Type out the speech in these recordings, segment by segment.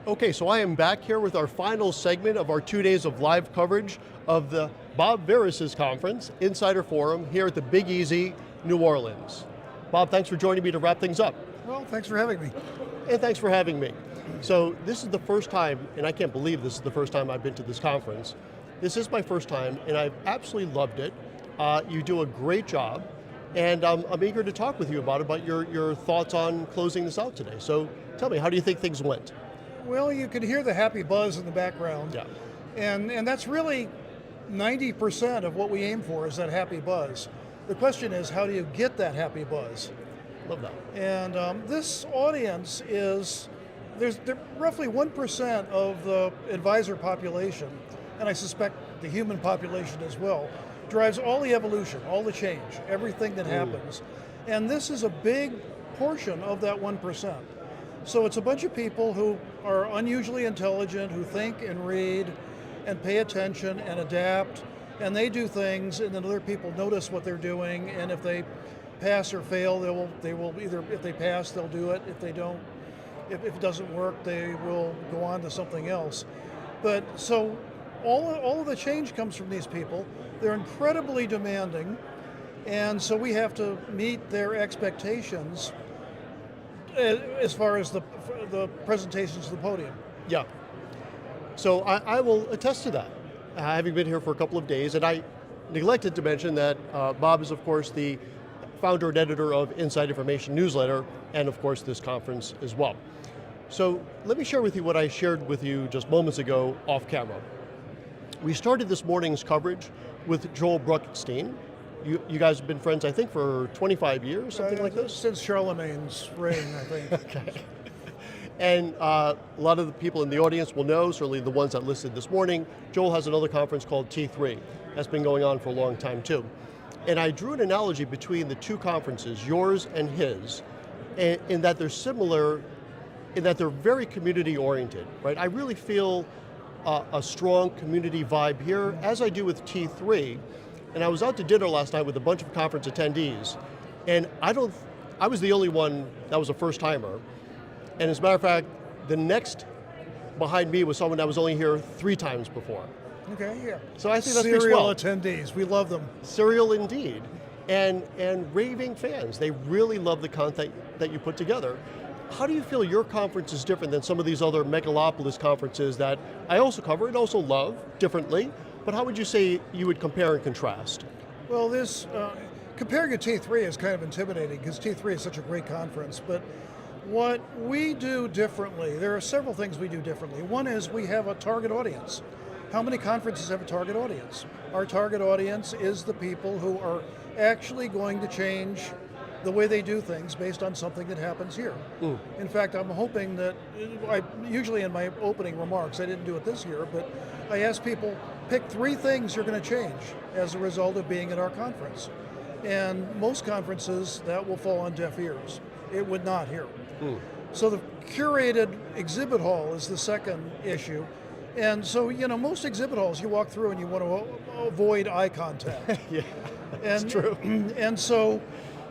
Okay, so I am back here with our final segment of our 2 days of live coverage of the Bob Veris's conference, Insider Forum, here at the Big Easy, New Orleans. Bob, thanks for joining me to wrap things up. Well, thanks for having me. And thanks for having me. So this is the first time, and I can't believe this is the first time I've been to this conference. This is my first time, and I've absolutely loved it. You do a great job, and I'm eager to talk with you about your thoughts on closing this out today. So tell me, how do you think things went? Well, you could hear the happy buzz in the background. Yeah. And that's really 90% of what we aim for is that happy buzz. The question is, how do you get that happy buzz? Love that. And this audience is, they're roughly 1% of the advisor population, and I suspect the human population as well, drives all the evolution, all the change, everything that happens. And this is a big portion of that 1%. So it's a bunch of people who are unusually intelligent, who think and read and pay attention and adapt, and they do things, and then other people notice what they're doing, and if they pass or fail, they will either, if they pass, they'll do it. If they don't, if it doesn't work, they will go on to something else. But so all of the change comes from these people. They're incredibly demanding, and so we have to meet their expectations as far as the presentations to the podium. Yeah. So I will attest to that, having been here for a couple of days, and I neglected to mention that Bob is, of course, the founder and editor of Inside Information newsletter, and of course this conference as well. So let me share with you what I shared with you just moments ago off camera. We started this morning's coverage with Joel Bruckenstein. You guys have been friends, I think, for 25 years, something like this? Since Charlemagne's reign, I think. Okay. And a lot of the people in the audience will know, certainly the ones that listed this morning, Joel has another conference called T3. That's been going on for a long time too. And I drew an analogy between the two conferences, yours and his, in that they're similar, in that they're very community oriented, right? I really feel a strong community vibe here, as I do with T3. And I was out to dinner last night with a bunch of conference attendees, and I was the only one that was a first timer. And as a matter of fact, the next behind me was someone that was only here 3 times before. Okay, yeah. So I think that speaks Serial well. attendees, we love them. Serial indeed. And raving fans, they really love the content that you put together. How do you feel your conference is different than some of these other megalopolis conferences that I also cover and also love differently, but how would you say you would compare and contrast? Well, this, comparing to T3 is kind of intimidating because T3 is such a great conference, but what we do differently, there are several things we do differently. One is we have a target audience. How many conferences have a target audience? Our target audience is the people who are actually going to change the way they do things based on something that happens here. In fact, I'm hoping that, usually in my opening remarks, I didn't do it this year, but I ask people, pick 3 things you're going to change as a result of being at our conference. And most conferences, that will fall on deaf ears. It would not here. So the curated exhibit hall is the second issue. And so, you know, most exhibit halls you walk through and you want to avoid eye contact. Yeah, that's true. And so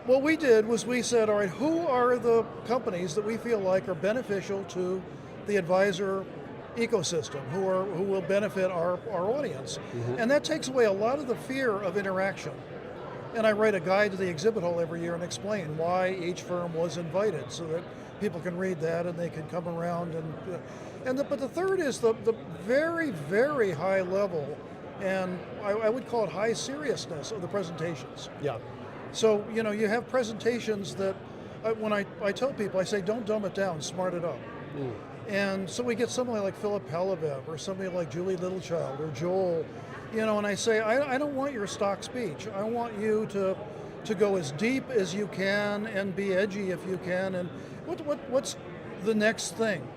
what we did was we said, all right, who are the companies that we feel like are beneficial to the advisor ecosystem, who will benefit our audience? And that takes away a lot of the fear of interaction. And I write a guide to the exhibit hall every year and explain why each firm was invited so that people can read that and they can come around. But the third is the very, very high level, and I would call it high seriousness of the presentations. Yeah. So, you know, you have presentations that, when I tell people, I say, don't dumb it down, smart it up. And so we get somebody like Philip Halavev or somebody like Julie Littlechild or Joel, you know, and I say, I don't want your stock speech. I want you to go as deep as you can and be edgy if you can, and what's the next thing?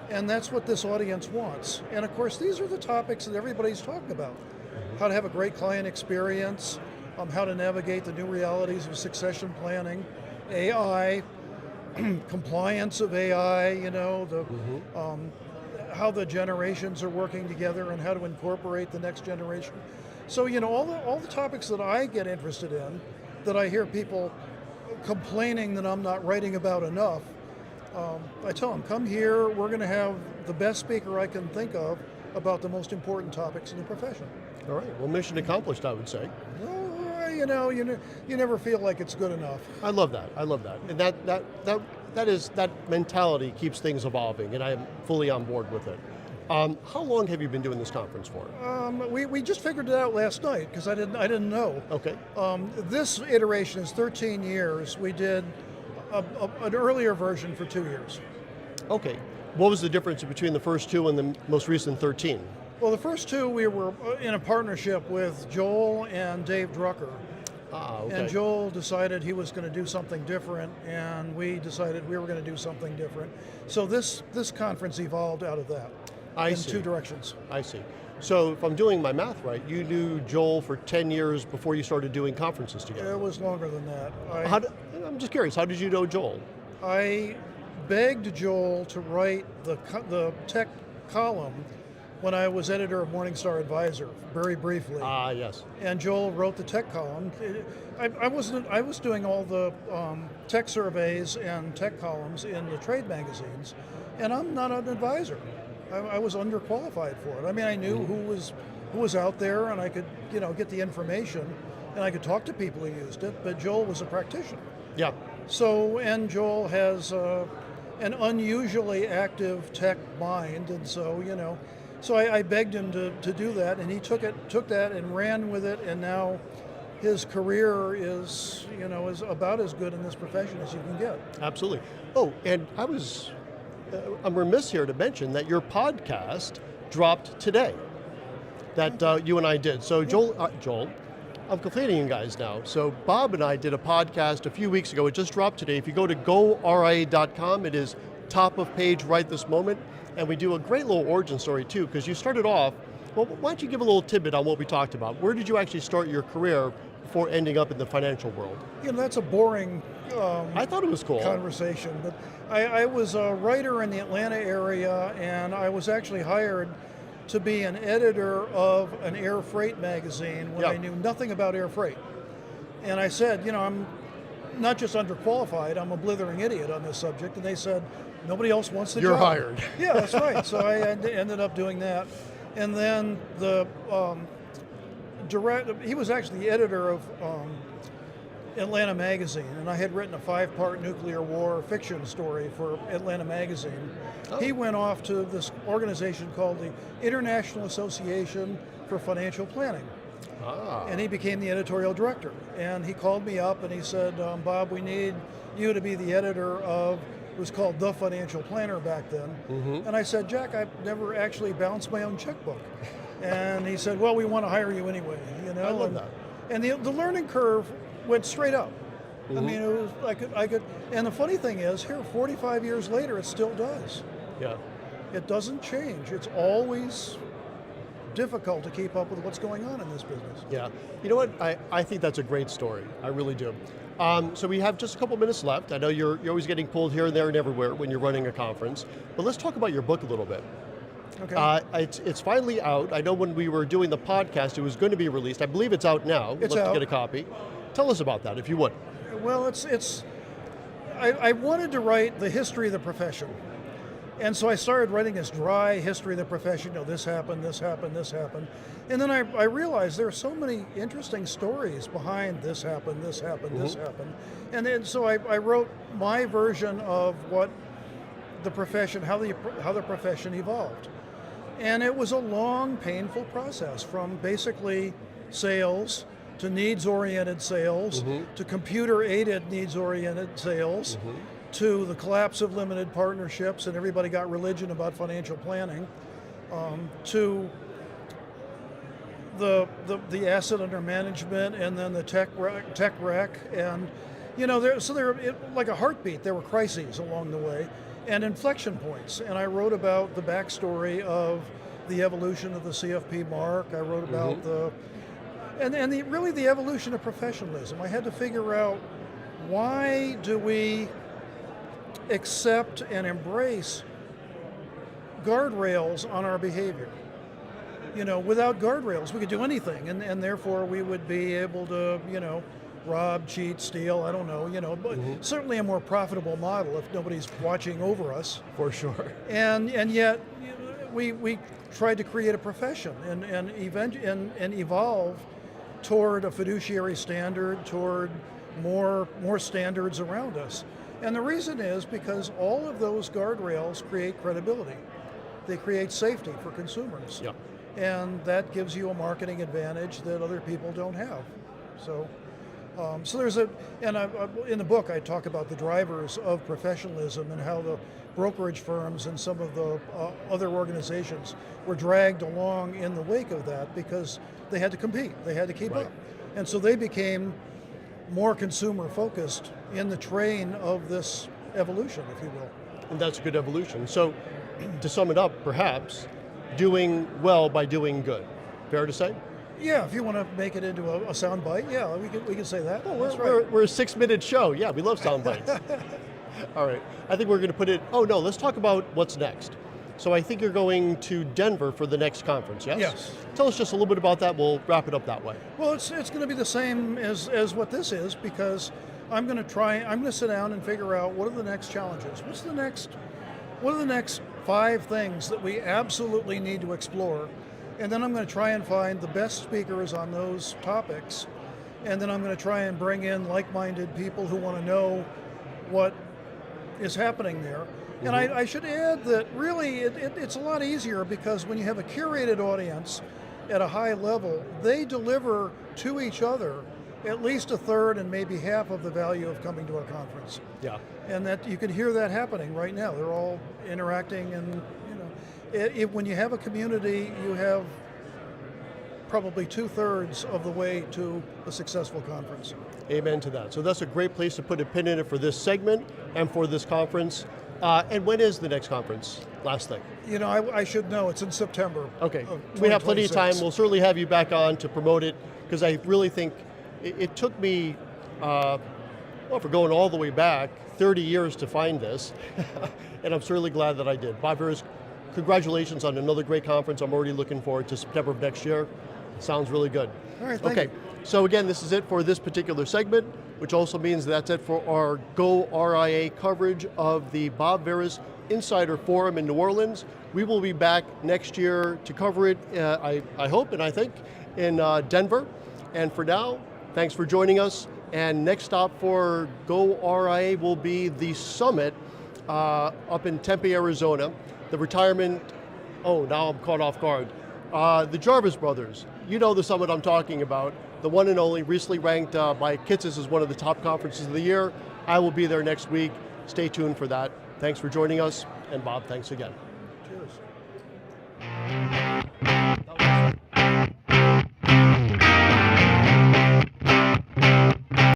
And that's what this audience wants. And of course, these are the topics that everybody's talking about. How to have a great client experience, how to navigate the new realities of succession planning, AI, compliance of AI, you know, how the generations are working together and how to incorporate the next generation. So, you know, all the topics that I get interested in, that I hear people complaining that I'm not writing about enough, I tell them, come here, we're going to have the best speaker I can think of about the most important topics in the profession. All right, well, mission accomplished, I would say. Well, you never feel like it's good enough. I love that, and that mentality keeps things evolving, and I am fully on board with it. How long have you been doing this conference for? We just figured it out last night because I didn't know. Okay. This iteration is 13 years. We did an earlier version for 2 years. Okay. What was the difference between the first two and the most recent 13? Well, the first two we were in a partnership with Joel and Dave Drucker. Okay. And Joel decided he was going to do something different, and we decided we were going to do something different. So this conference evolved out of that. In two directions. I see. So if I'm doing my math right, you knew Joel for 10 years before you started doing conferences together. It was longer than that. I'm just curious, how did you know Joel? I begged Joel to write the tech column when I was editor of Morningstar Advisor, very briefly. Yes. And Joel wrote the tech column. I was doing all the tech surveys and tech columns in the trade magazines, and I'm not an advisor. I was underqualified for it. I mean, I knew who was out there, and I could, get the information, and I could talk to people who used it. But Joel was a practitioner. Yeah. So, and Joel has an unusually active tech mind, and so so I begged him to do that, and he took that and ran with it, and now his career is about as good in this profession as you can get. Absolutely. Oh, and I'm remiss here to mention that your podcast dropped today, that you and I did. So Joel, I'm conflating you guys now. So Bob and I did a podcast a few weeks ago. It just dropped today. If you go to goRIA.com, it is top of page right this moment. And we do a great little origin story too, because you started off, well, why don't you give a little tidbit on what we talked about? Where did you actually start your career before ending up in the financial world? That's a boring I thought it was cool. conversation, but I was a writer in the Atlanta area, and I was actually hired to be an editor of an air freight magazine when I knew nothing about air freight. And I said, I'm not just underqualified, I'm a blithering idiot on this subject. And they said, nobody else wants the job. You're hired. Yeah, that's right. So I ended up doing that. And then the he was actually the editor of Atlanta Magazine, and I had written a 5-part nuclear war fiction story for Atlanta Magazine. Oh. He went off to this organization called the International Association for Financial Planning. And he became the editorial director. And he called me up and he said, Bob, we need you to be the editor of, it was called The Financial Planner back then. And I said, Jack, I've never actually bounced my own checkbook. And he said, well, we want to hire you anyway. I love that. And the learning curve went straight up. I mean, it was I could. And the funny thing is, here, 45 years later, it still does. Yeah. It doesn't change. It's always difficult to keep up with what's going on in this business. Yeah. You know what? I think that's a great story. I really do. So we have just a couple minutes left. I know you're always getting pulled here and there and everywhere when you're running a conference, but let's talk about your book a little bit. Okay. It's finally out. I know when we were doing the podcast, it was going to be released. I believe it's out now. It's Let's out. get a copy. Tell us about that, if you would. Well, I wanted to write the history of the profession. And so I started writing this dry history of the profession. This happened, this happened, this happened. And then I realized there are so many interesting stories behind this happened, this happened, this happened. And then so I wrote my version of what the profession, how the profession evolved. And it was a long, painful process, from basically sales to needs-oriented sales to computer-aided needs-oriented sales to the collapse of limited partnerships, and everybody got religion about financial planning, to the asset under management, and then the tech wreck, and like a heartbeat. There were crises along the way, and inflection points. And I wrote about the backstory of the evolution of the CFP mark. I wrote about really the evolution of professionalism. I had to figure out, why do we accept and embrace guardrails on our behavior? Without guardrails, we could do anything, and therefore we would be able to, rob, cheat, steal, I don't know, but certainly a more profitable model if nobody's watching over us. For sure. And yet we tried to create a profession and evolve toward a fiduciary standard, toward more standards around us. And the reason is because all of those guardrails create credibility. They create safety for consumers. Yeah. And that gives you a marketing advantage that other people don't have. So there's in the book I talk about the drivers of professionalism and how the brokerage firms and some of the other organizations were dragged along in the wake of that because they had to compete, they had to keep up. And so they became more consumer focused in the train of this evolution, if you will. And that's a good evolution. So to sum it up, perhaps, doing well by doing good. Fair to say? Yeah, if you want to make it into a sound bite, yeah, we can say that. Well, That's right. we're a 6-minute show. Yeah, we love sound bites. All right, I think we're going to put it, oh no, let's talk about what's next. So I think you're going to Denver for the next conference, yes? Yes. Tell us just a little bit about that, we'll wrap it up that way. Well, it's going to be the same as what this is, because I'm going to sit down and figure out what are the next challenges. What are the next 5 things that we absolutely need to explore? And then I'm going to try and find the best speakers on those topics. And then I'm going to try and bring in like-minded people who want to know what is happening there. And I should add that really it's a lot easier because when you have a curated audience at a high level, they deliver to each other at least a third and maybe half of the value of coming to a conference. Yeah. And that you can hear that happening right now. They're all interacting, and when you have a community, you have probably 2/3 of the way to a successful conference. Amen to that. So that's a great place to put a pin in it for this segment and for this conference. And when is the next conference? Last thing. I should know. It's in September. Okay. We have plenty of time. We'll certainly have you back on to promote it, because I really think it took me, for going all the way back, 30 years to find this. And I'm certainly glad that I did. Bob Veres, congratulations on another great conference. I'm already looking forward to September of next year. Sounds really good. All right, thank you. So again, this is it for this particular segment, which also means that's it for our goRIA coverage of the Bob Veres Insider Forum in New Orleans. We will be back next year to cover it, I hope and I think, in Denver. And for now, thanks for joining us. And next stop for goRIA will be the summit up in Tempe, Arizona. The retirement, now I'm caught off guard. The Jarvis brothers, you know the summit I'm talking about, the one and only, recently ranked by Kitces as one of the top conferences of the year. I will be there next week. Stay tuned for that. Thanks for joining us, and Bob, thanks again. Cheers.